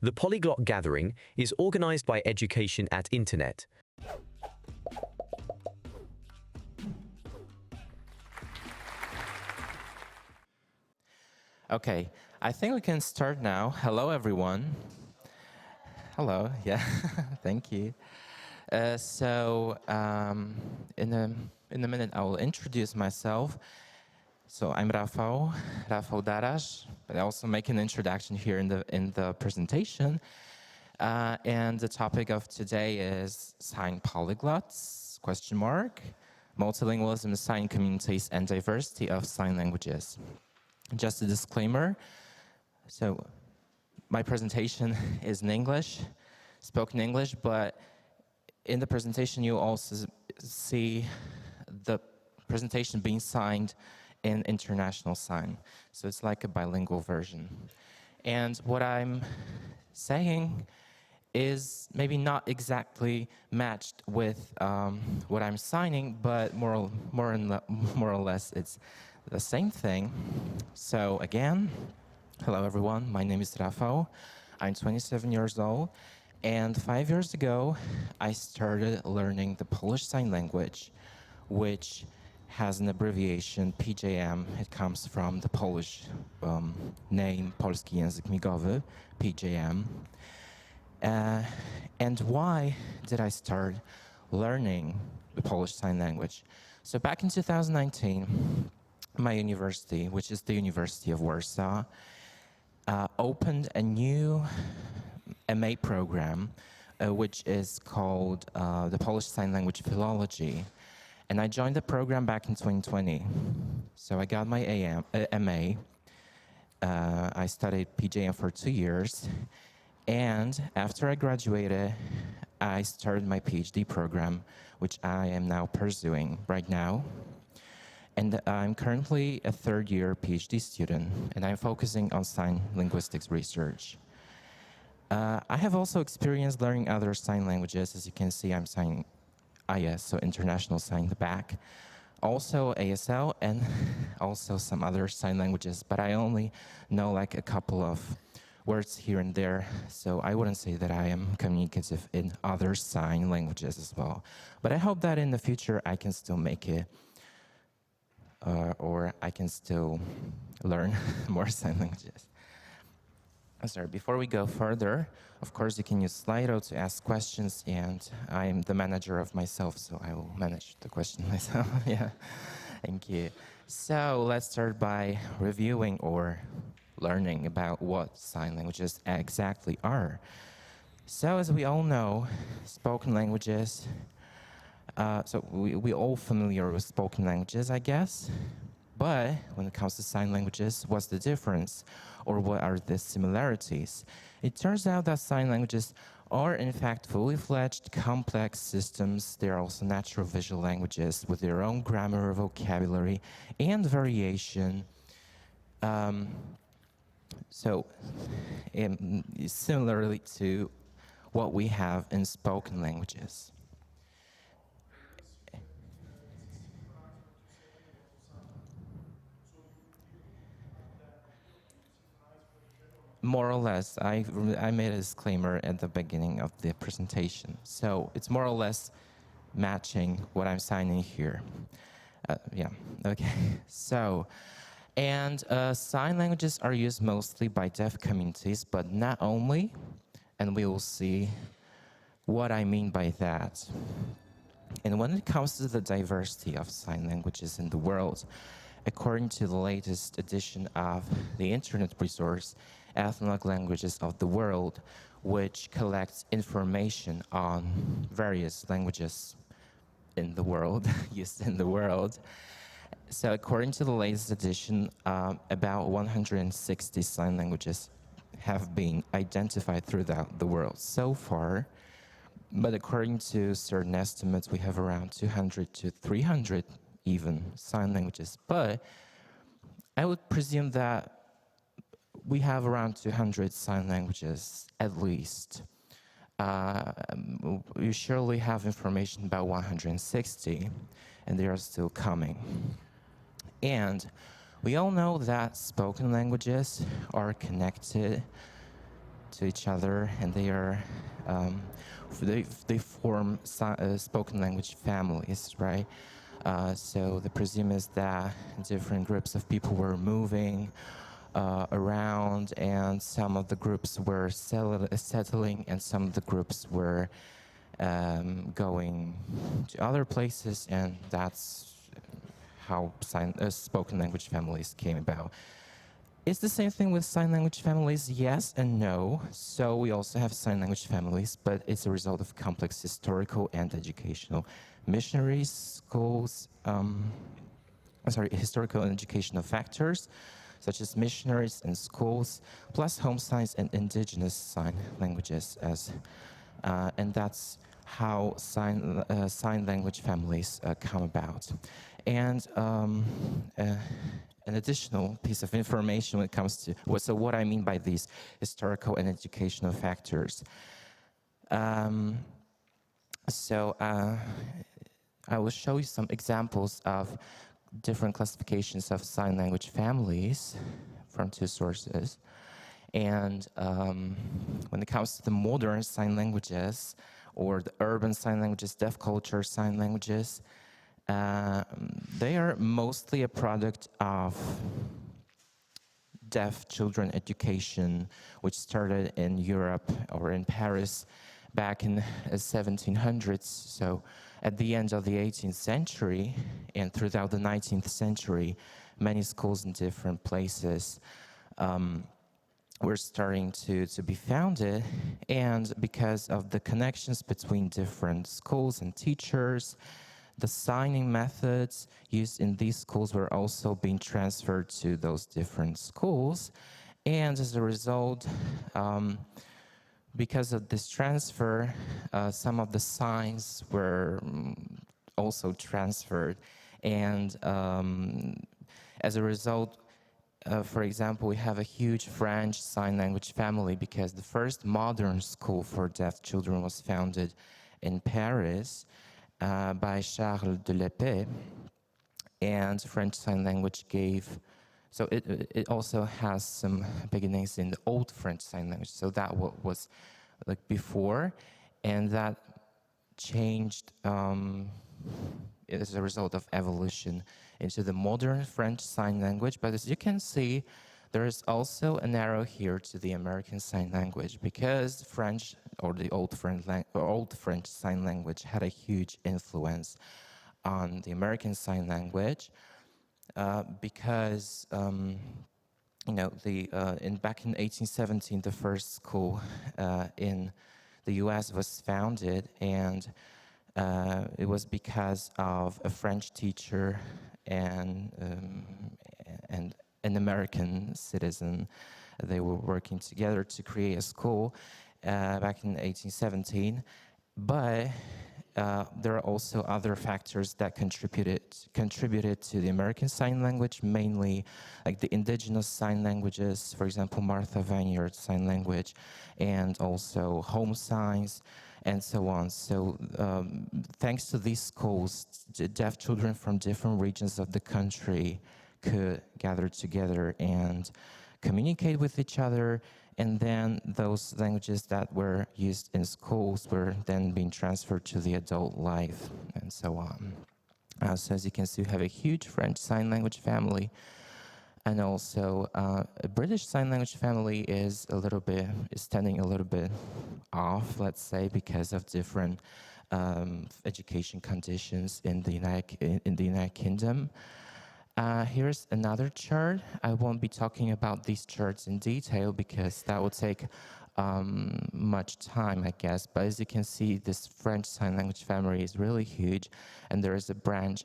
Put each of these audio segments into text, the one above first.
The Polyglot Gathering is organized by Education at Internet. Okay, I think we can start now. Hello, everyone. Hello, yeah, thank you. In a minute, I will introduce myself. So I'm Rafał Darasz, but I also make an introduction here in the presentation. And the topic of today is sign polyglots, ? Multilingualism, sign communities, and diversity of sign languages. Just a disclaimer, so my presentation is in English, spoken English, but in the presentation you also see the presentation being signed in international sign. So it's like a bilingual version. And what I'm saying is maybe not exactly matched with what I'm signing, but more or less it's the same thing. So again, hello everyone, my name is Rafał. I'm 27 years old, and 5 years ago, I started learning the Polish Sign Language, which has an abbreviation, PJM. It comes from the Polish name, Polski Język Migowy, PJM. And why did I start learning the Polish Sign Language? So back in 2019, my university, which is the University of Warsaw, opened a new MA program, which is called the Polish Sign Language Philology. And I joined the program back in 2020. So I got my MA. I studied PJM for 2 years. And after I graduated, I started my PhD program, which I am now pursuing right now. And I'm currently a third-year PhD student, and I'm focusing on sign linguistics research. I have also experienced learning other sign languages. As you can see, I'm signing IS, so International Sign in the back. Also ASL, and also some other sign languages, but I only know like a couple of words here and there, so I wouldn't say that I am communicative in other sign languages as well. But I hope that in the future I can still make it, or I can still learn more sign languages. I'm sorry, before we go further, of course you can use Slido to ask questions, and I'm the manager of myself, so I will manage the question myself. Yeah, thank you. So let's start by reviewing or learning about what sign languages exactly are. So as we all know, spoken languages, so we all familiar with spoken languages, I guess. But when it comes to sign languages, what's the difference? Or what are the similarities? It turns out that sign languages are in fact fully fledged, complex systems. They are also natural visual languages with their own grammar, vocabulary, and variation. Similarly to what we have in spoken languages. More or less, I made a disclaimer at the beginning of the presentation. So it's more or less matching what I'm signing here. Yeah, okay. So, and sign languages are used mostly by deaf communities, but not only, and we will see what I mean by that. And when it comes to the diversity of sign languages in the world, according to the latest edition of the internet resource, Ethnic Languages of the World, which collects information on various languages in the world, used in the world. So according to the latest edition, about 160 sign languages have been identified throughout the world so far. But according to certain estimates, we have around 200 to 300 even sign languages. But I would presume that we have around 200 sign languages at least. We surely have information about 160, and they are still coming. And we all know that spoken languages are connected to each other, and they form spoken language families, right? So the presume is that different groups of people were moving around, and some of the groups were settling, and some of the groups were going to other places, and that's how spoken language families came about. It's the same thing with sign language families, yes and no. So we also have sign language families, but it's a result of complex historical and educational missionaries, schools, historical and educational factors, such as missionaries and schools, plus home signs and indigenous sign languages, and that's how sign language families come about. And an additional piece of information when it comes to what I mean by these historical and educational factors. I will show you some examples of different classifications of sign language families from two sources. And when it comes to the modern sign languages or the urban sign languages, deaf culture sign languages, they are mostly a product of deaf children education, which started in Europe or in Paris back in the 1700s. So at the end of the 18th century and throughout the 19th century, many schools in different places were starting to be founded. And because of the connections between different schools and teachers, the signing methods used in these schools were also being transferred to those different schools. And as a result, because of this transfer, some of the signs were also transferred. And as a result, for example, we have a huge French sign language family because the first modern school for deaf children was founded in Paris by Charles de Lépée, and French Sign Language so it also has some beginnings in the Old French Sign Language, so that was like before, and that changed as a result of evolution into the modern French Sign Language. But as you can see, there is also an arrow here to the American Sign Language because French, or the Old French Sign Language, had a huge influence on the American Sign Language because back in 1817, the first school in the U.S. was founded, and it was because of a French teacher and an American citizen. They were working together to create a school back in 1817. But there are also other factors that contributed to the American Sign Language, mainly like the indigenous sign languages, for example, Martha Vineyard Sign Language, and also home signs, and so on. So thanks to these schools, deaf children from different regions of the country could gather together and communicate with each other, and then those languages that were used in schools were then being transferred to the adult life, and so on. So as you can see, we have a huge French Sign Language family, and also a British Sign Language family is standing a little bit off, let's say, because of different education conditions in the United Kingdom. Here's another chart. I won't be talking about these charts in detail because that will take much time, I guess. But as you can see, this French Sign Language family is really huge, and there is a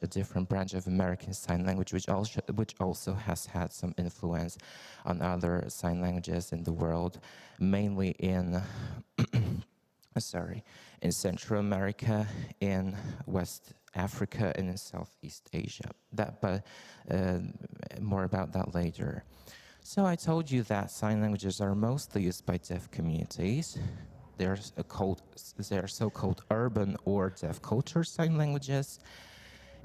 different branch of American Sign Language, which also has had some influence on other sign languages in the world, mainly in in Central America, in West Africa, and in Southeast Asia. But more about that later. So I told you that sign languages are mostly used by deaf communities. They're so-called urban or deaf culture sign languages.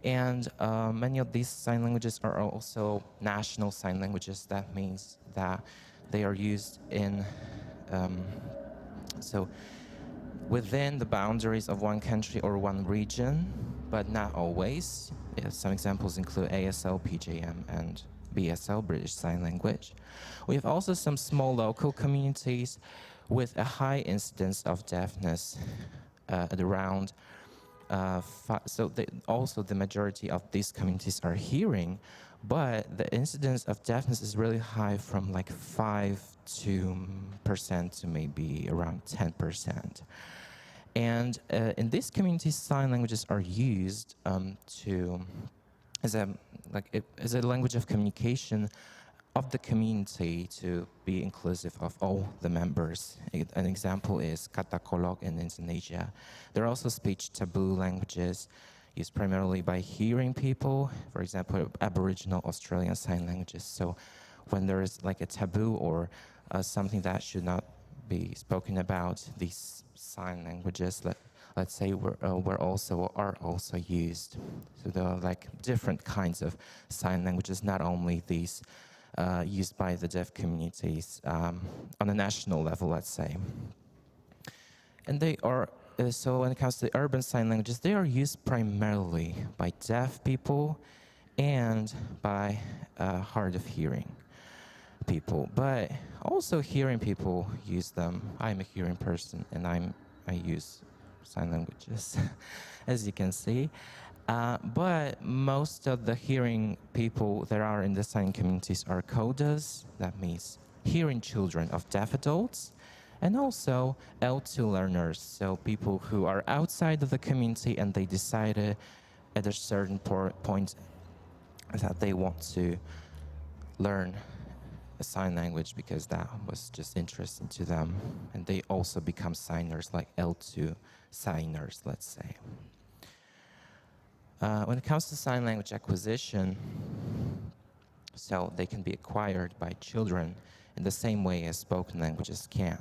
And many of these sign languages are also national sign languages. That means that They are used in, so within the boundaries of one country or one region, but not always. Yeah, some examples include ASL, PJM, and BSL, British Sign Language. We have also some small local communities with a high incidence of deafness at around, also the majority of these communities are hearing, but the incidence of deafness is really high, from like 5% to maybe around 10%. And in these communities, sign languages are used as a language of communication of the community, to be inclusive of all the members. An example is kata kolok in Indonesia. There are also speech taboo languages used primarily by hearing people, for example, Aboriginal Australian Sign Languages. So when there is like a taboo or something that should not be spoken about, these sign languages, let's say, are also used. So there are like different kinds of sign languages, not only these used by the deaf communities on a national level, let's say. And they are, so when it comes to the urban sign languages, they are used primarily by deaf people and by hard of hearing people, but also hearing people use them. I'm a hearing person, and I use sign languages, as you can see. But most of the hearing people that are in the sign communities are codas, that means hearing children of deaf adults, and also L2 learners, so people who are outside of the community and they decided at a certain point that they want to learn a sign language because that was just interesting to them, and they also become signers, like L2 signers, let's say. When it comes to sign language acquisition, so they can be acquired by children in the same way as spoken languages can.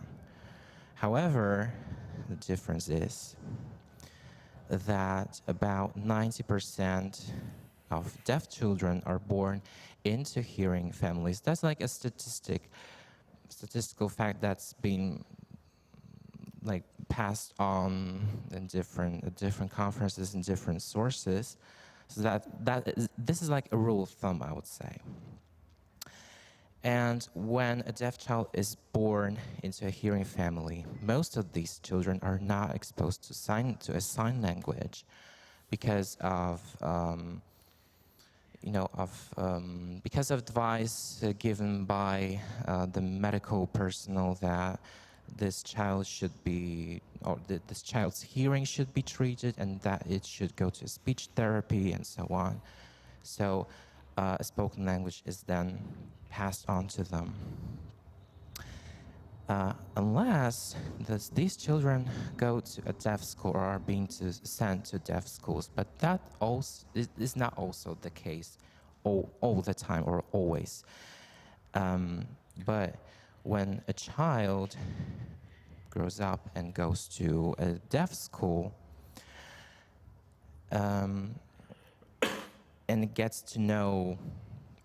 However, the difference is that about 90% of deaf children are born into hearing families. That's like a statistical fact that's been like passed on in different conferences and different sources. So this is like a rule of thumb, I would say. And when a deaf child is born into a hearing family, most of these children are not exposed to a sign language because of because of advice given by the medical personnel that this child should be, or this child's hearing should be treated, and that it should go to speech therapy and so on. So a spoken language is then passed on to them. Unless these children go to a deaf school or are being sent to deaf schools, but that also is not also the case all the time or always. But when a child grows up and goes to a deaf school, and gets to know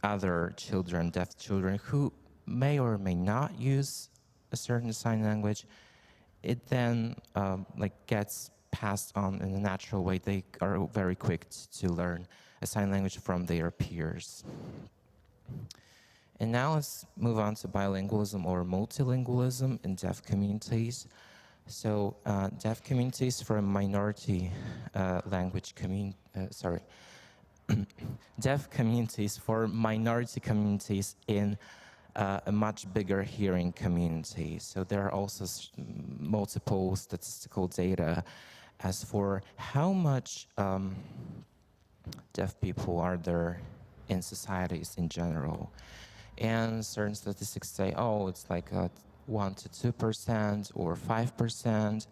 other children, deaf children, who may or may not use a certain sign language, it then gets passed on in a natural way. They are very quick to learn a sign language from their peers. And now let's move on to bilingualism or multilingualism in deaf communities. So deaf communities for a minority language community, deaf communities for minority communities in a much bigger hearing community. So there are also multiple statistical data as for how much deaf people are there in societies in general. And certain statistics say, oh, it's like 1 to 2% or 5%.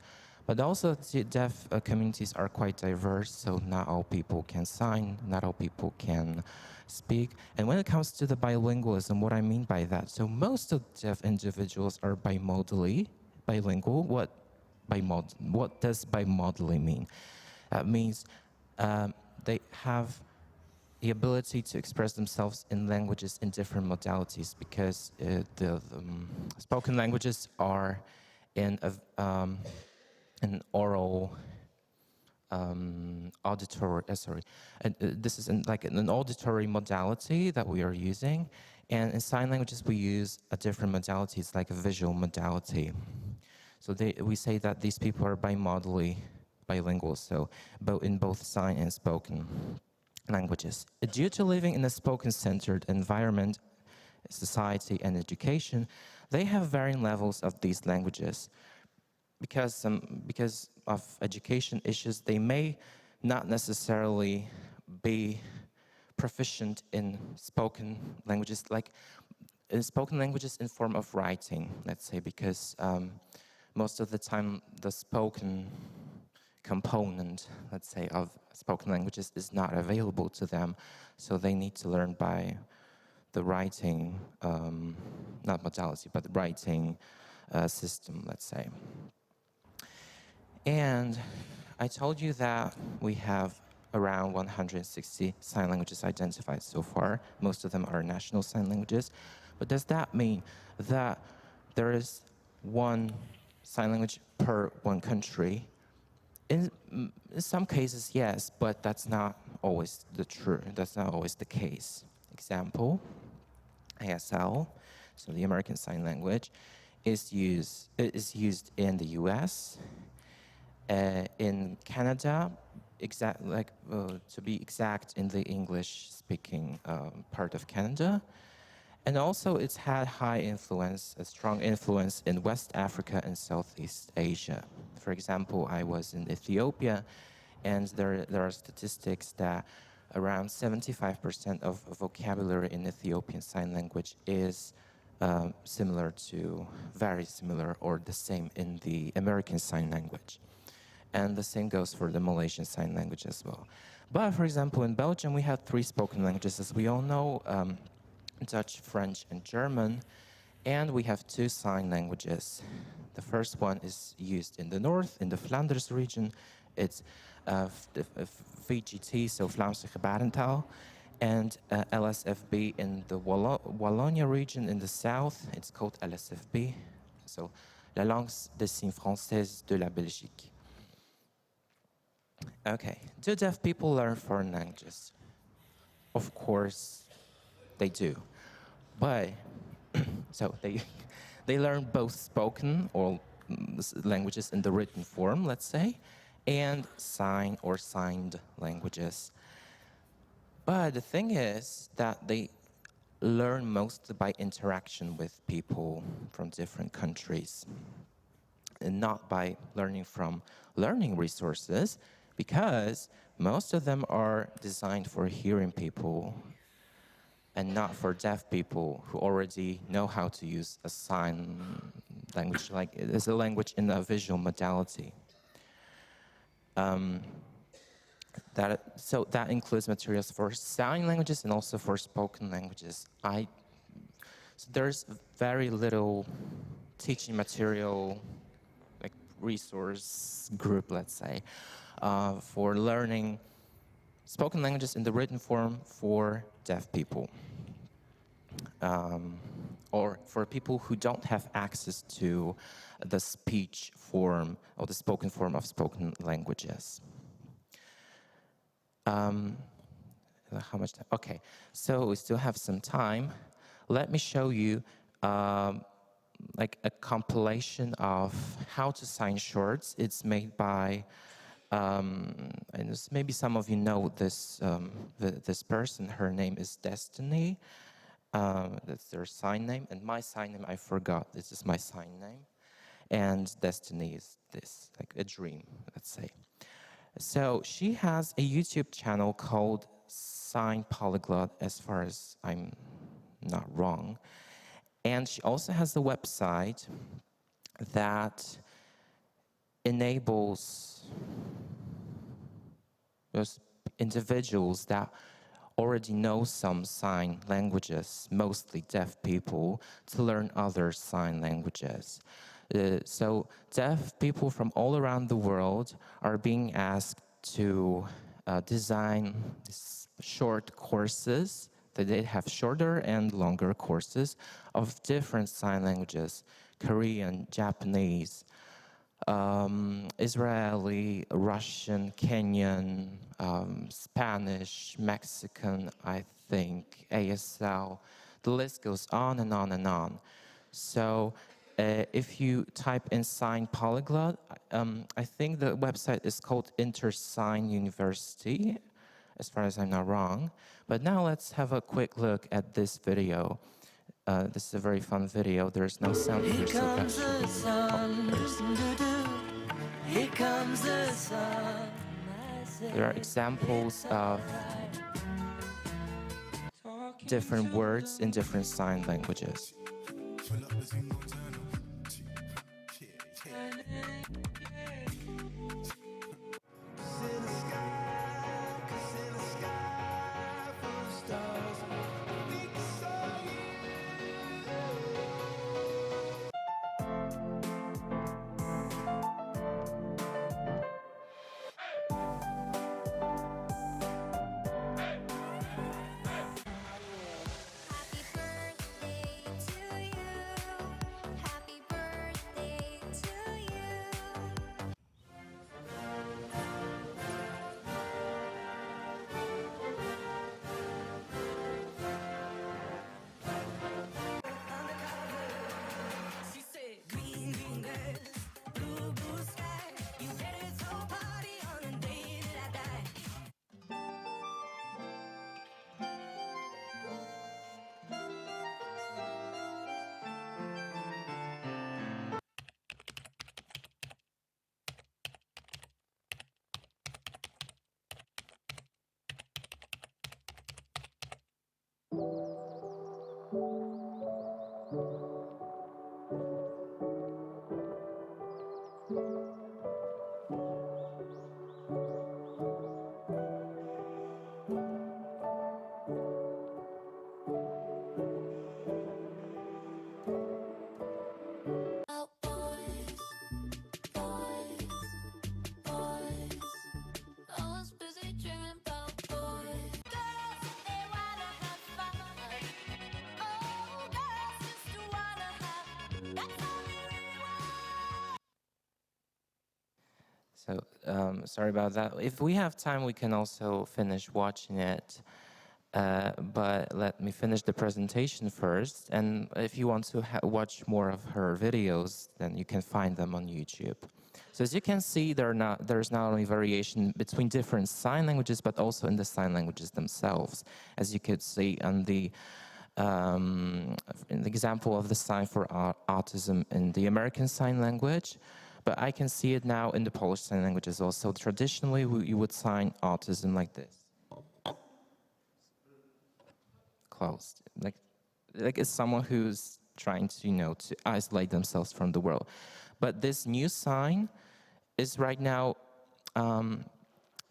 But also the deaf communities are quite diverse, so not all people can sign, not all people can speak. And when it comes to the bilingualism, what I mean by that, so most of deaf individuals are bilingual. What does bimodally mean? That means they have the ability to express themselves in languages in different modalities, because the spoken languages are in an oral auditory, this is like an auditory modality that we are using, and in sign languages we use a different modality. It's like a visual modality. So we say that these people are bimodally bilingual, so in both sign and spoken languages. Due to living in a spoken-centered environment, society, and education, they have varying levels of these languages. Because of education issues, they may not necessarily be proficient in spoken languages, like in spoken languages in form of writing, let's say, because most of the time the spoken component, let's say, of spoken languages is not available to them, so they need to learn by the writing, not modality, but the writing system, let's say. And I told you that we have around 160 sign languages identified so far. Most of them are national sign languages. But does that mean that there is one sign language per one country? In some cases, yes, but that's not always that's not always the case. Example, ASL, so the American Sign Language, is used in the US, in Canada, to be exact, in the English-speaking part of Canada. And also it's had a strong influence in West Africa and Southeast Asia. For example, I was in Ethiopia, and there are statistics that around 75% of vocabulary in Ethiopian Sign Language is very similar or the same in the American Sign Language. And the same goes for the Malaysian Sign Language as well. But for example, in Belgium, we have 3 spoken languages, as we all know, Dutch, French, and German. And we have 2 sign languages. The first one is used in the north, in the Flanders region. It's VGT, so Vlaamse Gebarentaal, and LSFB in the Wallonia region in the south. It's called LSFB, so La langue des signes française de la Belgique. Okay, do deaf people learn foreign languages? Of course, they do. But, so they learn both spoken or languages in the written form, let's say, and sign or signed languages. But the thing is that they learn mostly by interaction with people from different countries, and not by learning from learning resources, because most of them are designed for hearing people and not for deaf people who already know how to use a sign language, like it is a language in a visual modality. So that includes materials for sign languages and also for spoken languages. So there's very little teaching material, like resource group, let's say, for learning spoken languages in the written form for deaf people, or for people who don't have access to the speech form or the spoken form of spoken languages. How much time? Okay, so we still have some time. Let me show you like a compilation of how to sign shorts. It's made by, and maybe some of you know this, this person. Her name is Destiny. That's their sign name. And my sign name, I forgot. This is my sign name. And Destiny is this, like a dream, let's say. So she has a YouTube channel called Sign Polyglot, as far as I'm not wrong. And she also has a website that enables those individuals that already know some sign languages, mostly deaf people, to learn other sign languages. So deaf people from all around the world are being asked to design short courses. They have shorter and longer courses of different sign languages: Korean, Japanese, Israeli, Russian, Kenyan, Spanish, Mexican, I think, ASL. The list goes on and on and on. So if you type in sign polyglot, I think the website is called Intersign University, as far as I'm not wrong. But now let's have a quick look at this video. This is a very fun video. There's no sound here, so that should be... Here comes the sun. There are examples of different words in different sign languages. So sorry about that. If we have time, we can also finish watching it. But let me finish the presentation first. And if you want to watch more of her videos, then you can find them on YouTube. So as you can see, there's not only variation between different sign languages, but also in the sign languages themselves. As you could see on in the example of the sign for autism in the American Sign Language, but I can see it now in the Polish Sign Language as well. So traditionally, you would sign autism like this. Closed. Like it's someone who's trying to, to isolate themselves from the world. But this new sign is right now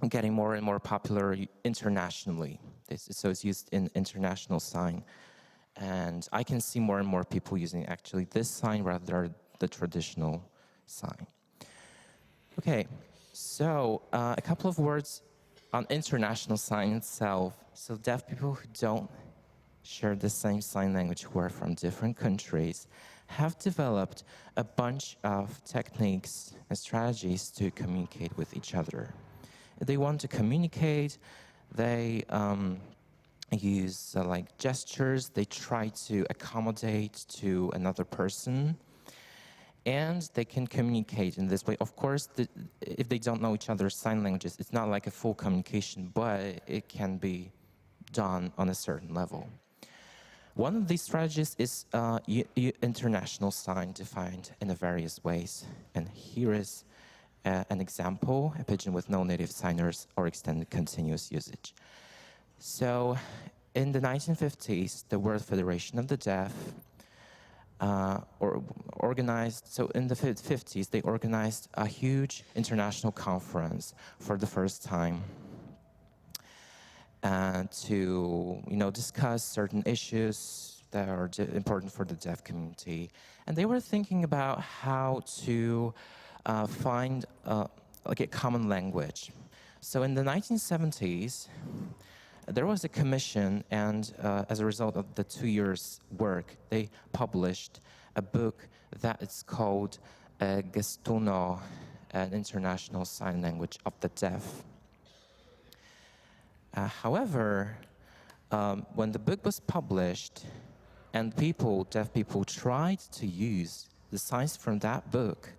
getting more and more popular internationally. So it's used in international sign. And I can see more and more people using actually this sign rather than the traditional sign. Okay, so a couple of words on international sign itself. So deaf people who don't share the same sign language, who are from different countries, have developed a bunch of techniques and strategies to communicate with each other. If they want to communicate, they use like gestures, they try to accommodate to another person, and they can communicate in this way. Of course, if they don't know each other's sign languages, it's not like a full communication, but it can be done on a certain level. One of these strategies is international sign, defined in various ways. And here is an example: a pidgin with no native signers or extended continuous usage. So in the 1950s, the World Federation of the Deaf organized, so in the 50s, they organized a huge international conference for the first time to discuss certain issues that are important for the deaf community. And they were thinking about how to find like a common language. So in the 1970s, there was a commission, and as a result of the 2 years' work, they published a book that is called Gestuno, an International Sign Language of the Deaf. However, when the book was published and deaf people tried to use the signs from that book,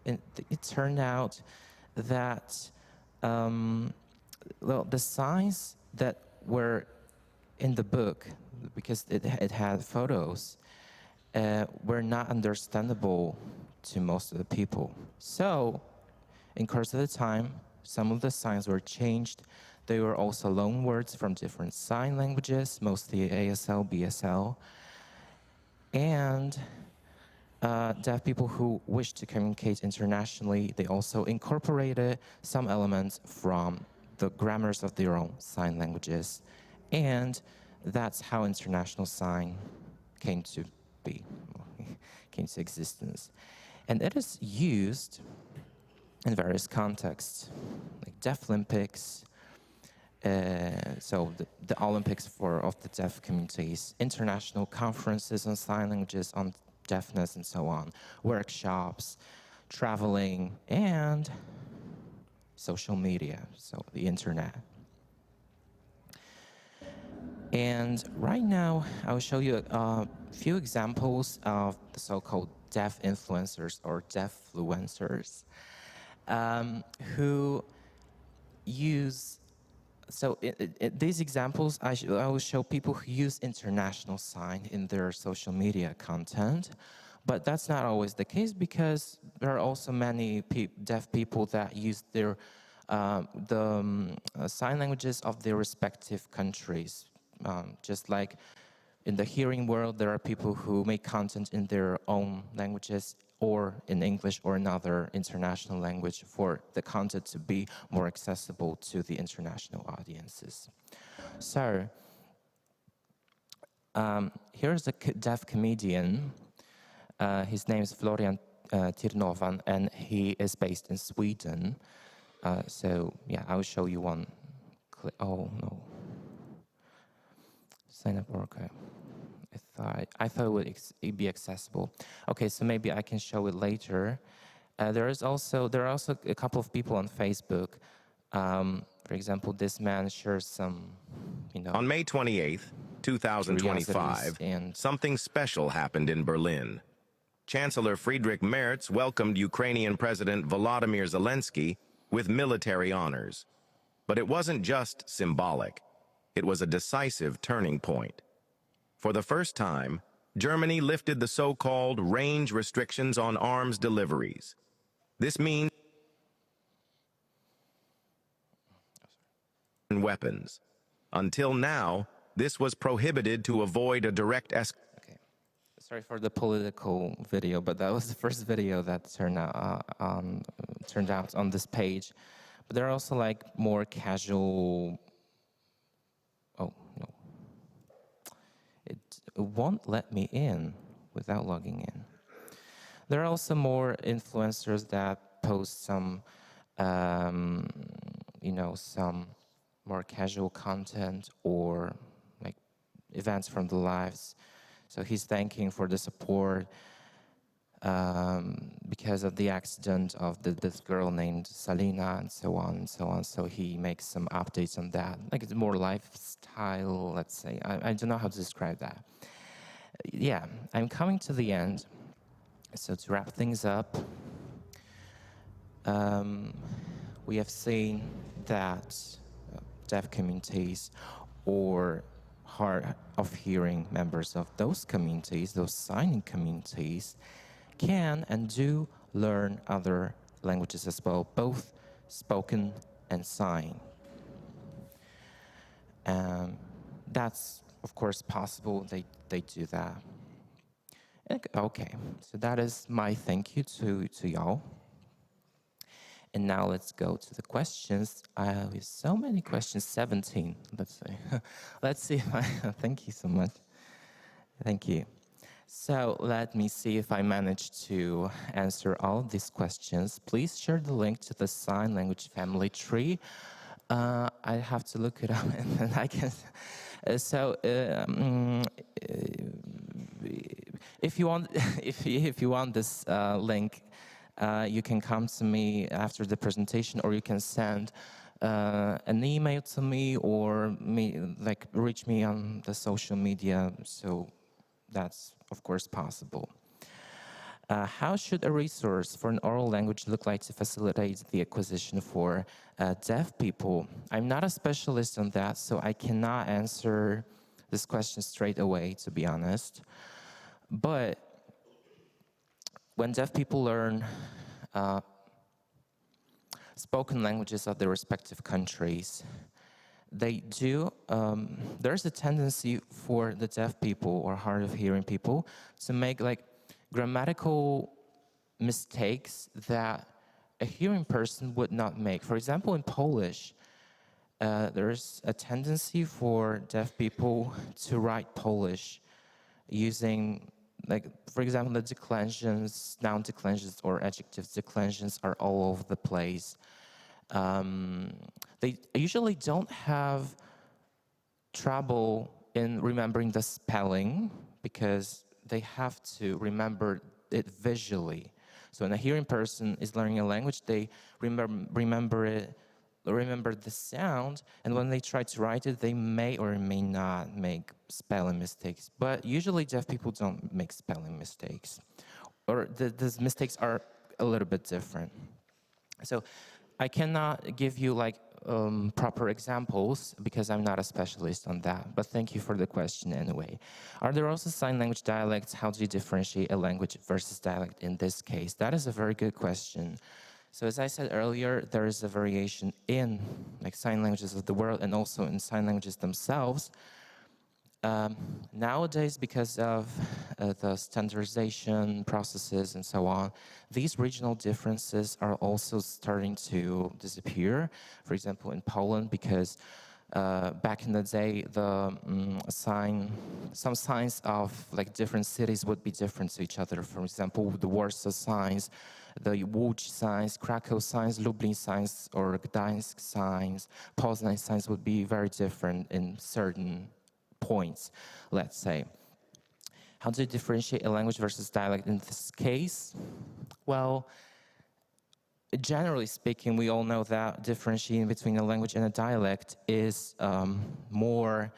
it turned out that the signs that were in the book, because it had photos, were not understandable to most of the people. So, in course of the time, some of the signs were changed. They were also loan words from different sign languages, mostly ASL, BSL. And deaf people who wish to communicate internationally, they also incorporated some elements from the grammars of their own sign languages. And that's how international sign came to be, came to existence. And it is used in various contexts, like Deaf Olympics, so the Olympics of the deaf communities, international conferences on sign languages, on deafness, and so on, workshops, traveling, and social media, so the internet. And right now, I will show you a few examples of the so-called deaf influencers or deafluencers who use. So these examples, I will show people who use international sign in their social media content, but that's not always the case because there are also many deaf people that use their sign languages of their respective countries. Just like in the hearing world, there are people who make content in their own languages or in English or another international language for the content to be more accessible to the international audiences. So, here's a deaf comedian. His name is Florian Tirnovan, and he is based in Sweden. So, yeah, I will show you one clip. Oh, no. Sign up, okay. I thought it would be accessible. Okay, so maybe I can show it later. There are also a couple of people on Facebook. For example, this man shares some, On May 28th, 2025, and something special happened in Berlin. Chancellor Friedrich Merz welcomed Ukrainian President Volodymyr Zelensky with military honors. But it wasn't just symbolic. It was a decisive turning point. For the first time, Germany lifted the so-called range restrictions on arms deliveries. This means weapons. Until now, this was prohibited to avoid a direct escalation. okay. Sorry for the political video, but that was the first video that turned out on this page. But there are also like more casual. Oh no. It won't let me in without logging in. There are also more influencers that post some, some more casual content or like events from the lives. So he's thanking for the support because of the accident of this girl named Salina and so on and so on. So he makes some updates on that. Like it's more lifestyle, let's say. I don't know how to describe that. Yeah, I'm coming to the end. So to wrap things up, we have seen that deaf communities or hard of hearing members of those communities, those signing communities, can and do learn other languages as well, both spoken and sign. That's, of course, possible. They do that. Okay, so that is my thank you to y'all. And now let's go to the questions. I have so many questions, 17, let's say. Let's see if thank you so much. Thank you. So let me see if I managed to answer all of these questions. Please share the link to the sign language family tree. I have to look it up and then I can. If you want, if you want this link, you can come to me after the presentation, or you can send an email to me, or reach me on the social media. So that's of course possible. How should a resource for an oral language look like to facilitate the acquisition for deaf people? I'm not a specialist on that, so I cannot answer this question straight away, to be honest. But when deaf people learn spoken languages of their respective countries, they do, there's a tendency for the deaf people or hard of hearing people to make grammatical mistakes that a hearing person would not make. For example, in Polish, there's a tendency for deaf people to write Polish using, for example, the declensions, noun declensions or adjective declensions are all over the place. They usually don't have trouble in remembering the spelling because they have to remember it visually. So when a hearing person is learning a language, they remember the sound, and when they try to write it, they may or may not make spelling mistakes. But usually deaf people don't make spelling mistakes, or the mistakes are a little bit different. So I cannot give you proper examples because I'm not a specialist on that, but thank you for the question anyway. Are there also sign language dialects? How do you differentiate a language versus dialect in this case? That is a very good question. So as I said earlier, there is a variation in sign languages of the world and also in sign languages themselves. Nowadays, because of the standardization processes and so on, these regional differences are also starting to disappear. For example, in Poland, because back in the day, some signs of different cities would be different to each other. For example, the Warsaw signs, the Łódź signs, Krakow signs, Lublin signs, or Gdańsk signs, Poznań signs would be very different in certain points, let's say. How do you differentiate a language versus dialect in this case? Well, generally speaking, we all know that differentiating between a language and a dialect is more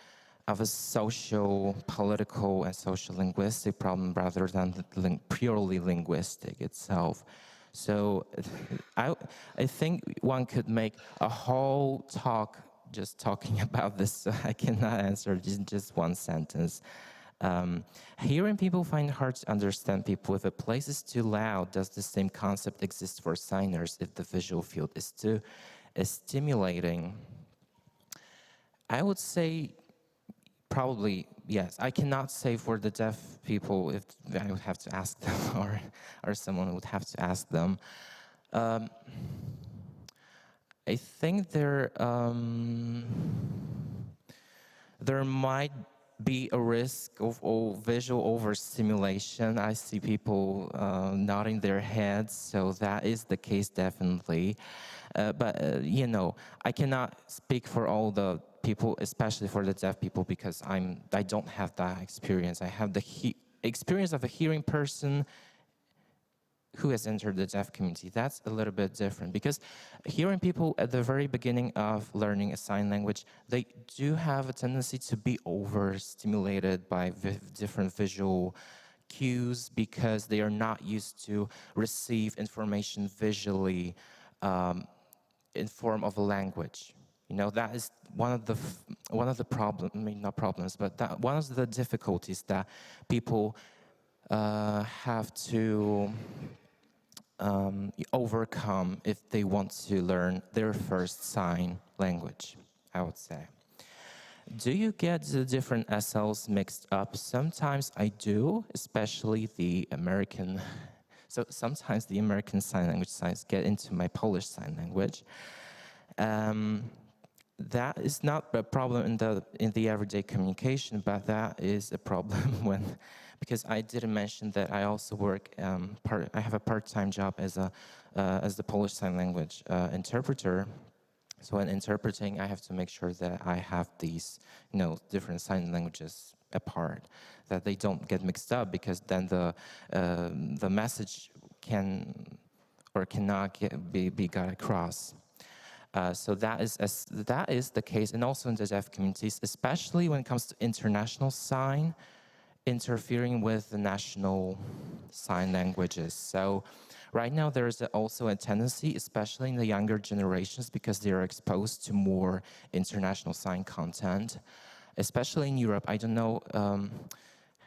of a social, political, and social linguistic problem rather than purely linguistic itself. So I think one could make a whole talk just talking about this, so I cannot answer just one sentence. Hearing people find it hard to understand people. If a place is too loud, does the same concept exist for signers if the visual field is too stimulating? I would say probably yes. I cannot say for the deaf people, if I would have to ask them or someone would have to ask them. I think there might be a risk of visual overstimulation. I see people nodding their heads, so that is the case definitely. But I cannot speak for all the people, especially for the deaf people, because I don't have that experience. I have the experience of a hearing person who has entered the deaf community. That's a little bit different because hearing people at the very beginning of learning a sign language, they do have a tendency to be overstimulated by different visual cues because they are not used to receive information visually in form of a language. That is one of the problems, not problems, but one of the difficulties that people have to overcome if they want to learn their first sign language, I would say. Do you get the different SLs mixed up? Sometimes I do, especially the American. So sometimes the American Sign Language signs get into my Polish Sign Language. That is not a problem in the everyday communication, but that is a problem when because I didn't mention that I also work, I have a part-time job as the Polish Sign Language interpreter. So when interpreting, I have to make sure that I have these, different sign languages apart, that they don't get mixed up, because then the message can or cannot be got across. So that is the case, and also in the deaf communities, especially when it comes to international sign, interfering with the national sign languages. So right now there is also a tendency, especially in the younger generations, because they are exposed to more international sign content, especially in Europe. I don't know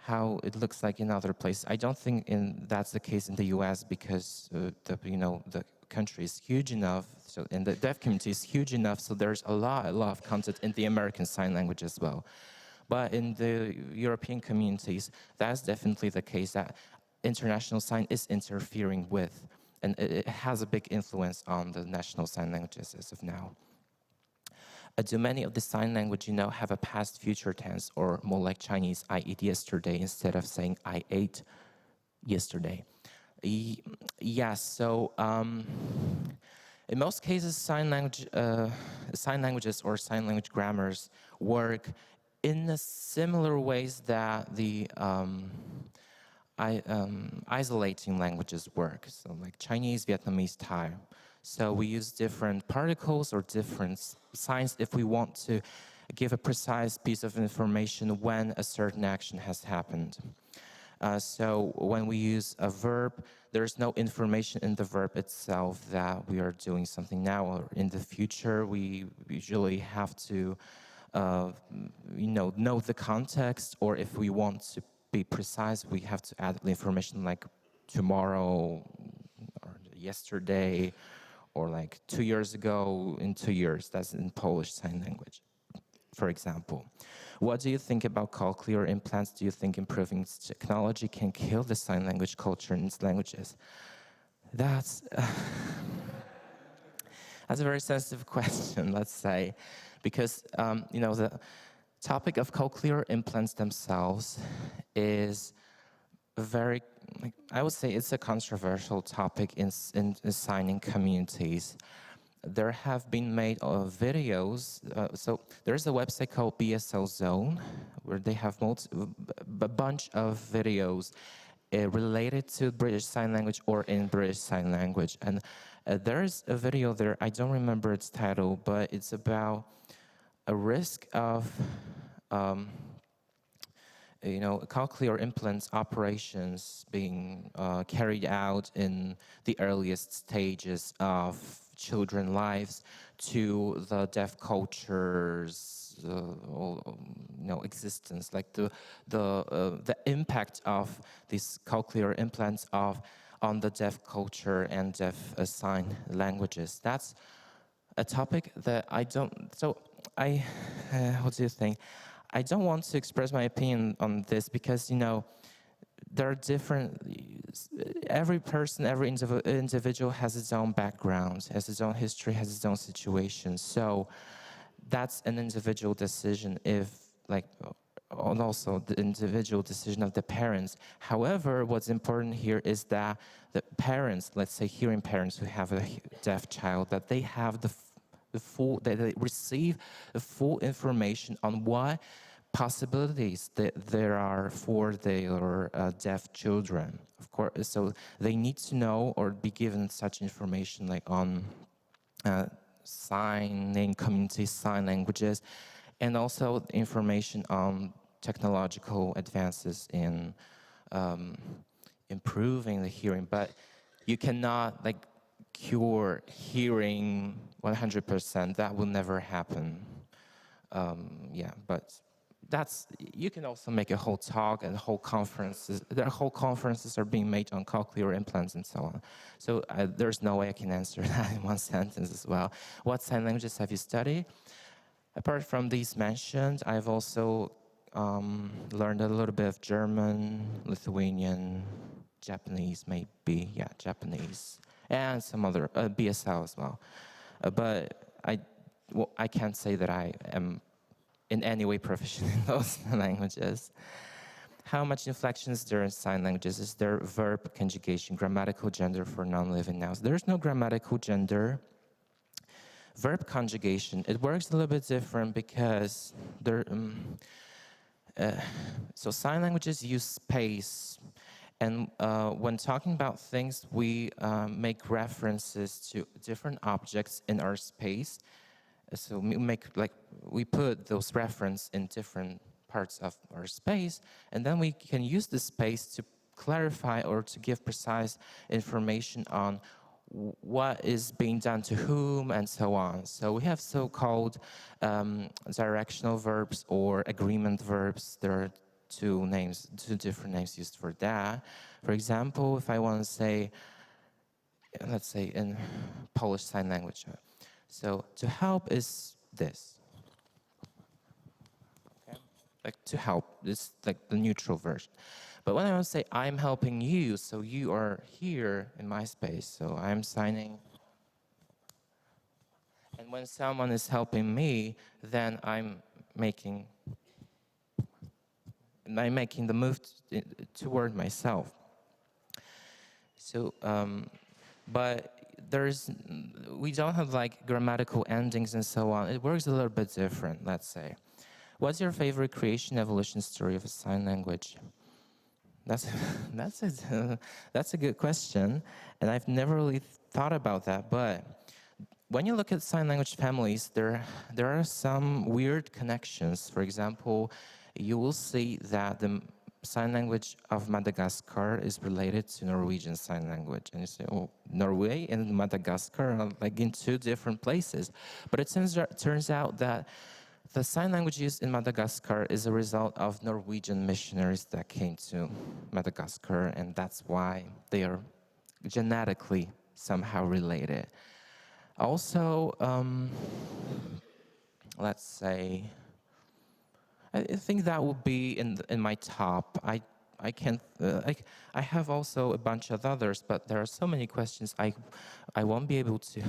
how it looks like in other places. I don't think that's the case in the US, because the country is huge enough, so and the deaf community is huge enough, so there's a lot of content in the American Sign Language as well. But in the European communities, that's definitely the case, that international sign is interfering with, and it has a big influence on the national sign languages as of now. Do many of the sign language, have a past future tense, or more like Chinese, I ate yesterday, instead of saying I ate yesterday? Yes, so in most cases, sign languages or sign language grammars work in the similar ways that the isolating languages work, so like Chinese, Vietnamese, Thai. So we use different particles or different signs if we want to give a precise piece of information when a certain action has happened. So when we use a verb, there's no information in the verb itself that we are doing something now or in the future. We usually have to know the context, or if we want to be precise, we have to add the information like tomorrow, or yesterday, or like 2 years ago, in 2 years. That's in Polish Sign Language, for example. What do you think about cochlear implants? Do you think improving technology can kill the sign language culture in its languages? That's a very sensitive question, let's say, because the topic of cochlear implants themselves is very, I would say it's a controversial topic in signing communities. There have been made videos, so there's a website called BSL Zone, where they have a bunch of videos related to British Sign Language or in British Sign Language. And there's a video there, I don't remember its title, but it's about a risk of cochlear implants operations being carried out in the earliest stages of children's lives to the deaf culture's existence, like the impact of these cochlear implants on the deaf culture and deaf sign languages. That's a topic that I don't. So what do you think? I don't want to express my opinion on this, because there are different. Every person, every individual has its own background, has its own history, has its own situation. So that's an individual decision. And also the individual decision of the parents. However, what's important here is that the parents, let's say hearing parents who have a deaf child, that they have that they receive the full information on what possibilities that there are for their deaf children. Of course, so they need to know or be given such information, like on signing community sign languages, and also information on technological advances in improving the hearing. But you cannot cure hearing 100%. That will never happen. But you can also make a whole talk and whole conferences. Whole conferences are being made on cochlear implants and so on. So there's no way I can answer that in one sentence as well. What sign languages have you studied? Apart from these mentioned, I've also learned a little bit of German, Lithuanian, Japanese, maybe, Japanese, and some other BSL as well. But I can't say that I am in any way proficient in those languages. how much inflection is there in sign languages? Is there verb conjugation, grammatical gender for non-living nouns? There's no grammatical gender. Verb conjugation, it works a little bit different because so sign languages use space, and when talking about things, we make references to different objects in our space. So we put those references in different parts of our space, and then we can use the space to clarify or to give precise information on what is being done to whom and so on. So we have so-called directional verbs or agreement verbs. There are two different names used for that. For example, if I want to say, let's say in Polish Sign Language, so to help is this. Okay? Like to help, it's like the neutral version. But when I want to say I'm helping you, so you are here in my space, so I'm signing. And when someone is helping me, then I'm making the move toward myself. So, but we don't have like grammatical endings and so on. It works a little bit different, let's say. What's your favorite creation evolution story of a sign language? That's a good question, and I've never really thought about that. But when you look at sign language families, there are some weird connections. For example, you will see that the sign language of Madagascar is related to Norwegian Sign Language, and you say, "Oh, Norway and Madagascar are like in two different places." But it turns out that the sign language used in Madagascar is a result of Norwegian missionaries that came to Madagascar, and that's why they are genetically somehow related. Also, let's say, I think that would be in my top. I can't I have also a bunch of others, but there are so many questions I won't be able to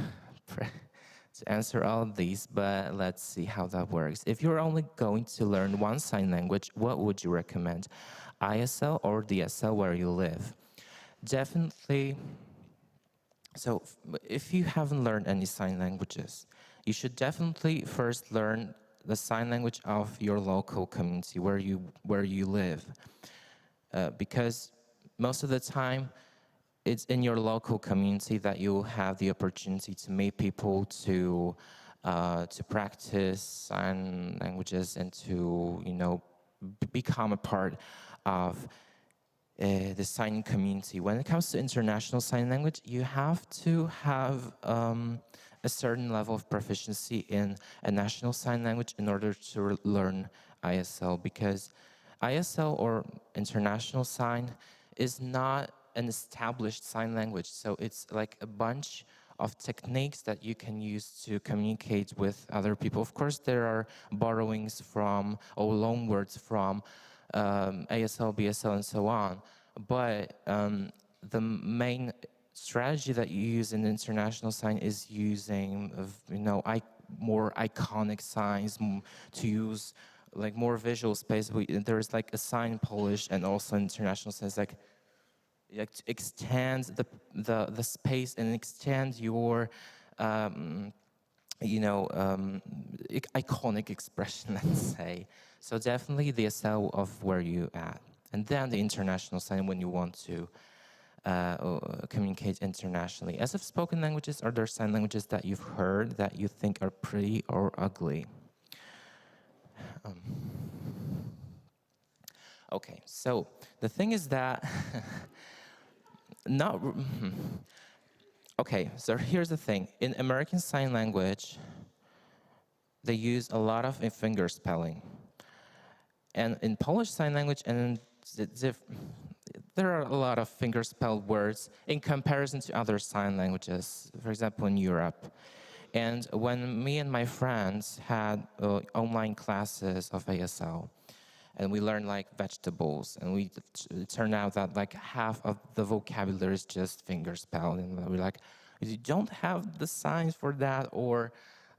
answer all of these, but let's see how that works. If you're only going to learn one sign language, what would you recommend? ISL or DSL where you live? Definitely. So if you haven't learned any sign languages, you should definitely first learn the sign language of your local community where you live, because most of the time it's in your local community that you'll have the opportunity to meet people, to practice sign languages, and to become a part of the signing community. When it comes to international sign language, you have to have a certain level of proficiency in a national sign language in order to learn ISL, because ISL or international sign is not an established sign language. So it's like a bunch of techniques that you can use to communicate with other people. Of course, there are borrowings from or loanwords from ASL, BSL, and so on. But the main strategy that you use in international sign is using more iconic signs, to use like more visual space. There's like a sign in Polish and also international signs like to extend the space and extend your iconic expression, let's say. So definitely the SL of where you at, and then the international sign when you want to communicate internationally. As of spoken languages, are there sign languages that you've heard that you think are pretty or ugly? Okay, so the thing is that not. Okay, so here's the thing. In American Sign Language, they use a lot of finger spelling. And in Polish Sign Language, there are a lot of finger spelled words in comparison to other sign languages, for example, in Europe. And when me and my friends had online classes of ASL, and we learned like vegetables, and it turned out that like half of the vocabulary is just finger spelled, and we're like, you don't have the signs for that, or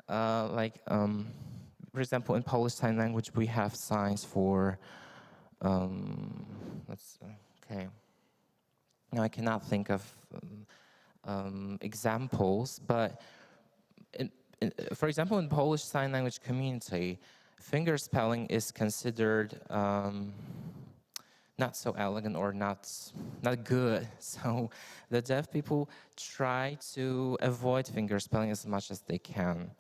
for example, in Polish Sign Language, we have signs for let's okay. Now I cannot think of examples, but for example, in Polish Sign Language community, fingerspelling is considered not so elegant or not good. So the deaf people try to avoid fingerspelling as much as they can.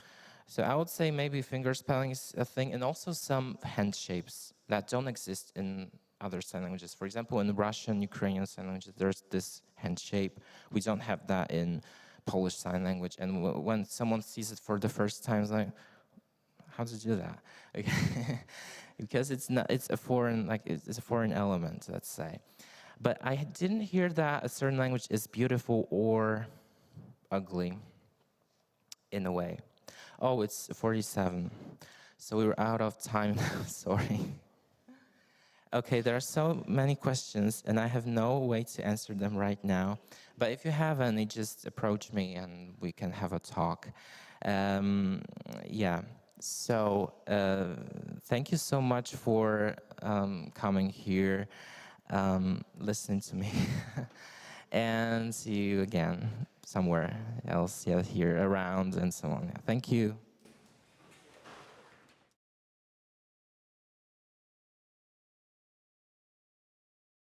So I would say maybe fingerspelling is a thing, and also some hand shapes that don't exist in other sign languages. For example, in Russian, Ukrainian sign languages, there's this hand shape. We don't have that in Polish Sign Language. And when someone sees it for the first time, it's like, how to do that? Because it's a foreign, like it's a foreign element, let's say. But I didn't hear that a certain language is beautiful or ugly in a way. Oh, it's 47. So we were out of time now, sorry. Okay, there are so many questions, and I have no way to answer them right now. But if you have any, just approach me, and we can have a talk. Yeah, so thank you so much for coming here, listening to me, and see you again somewhere else, yeah, here, around, and so on. Thank you.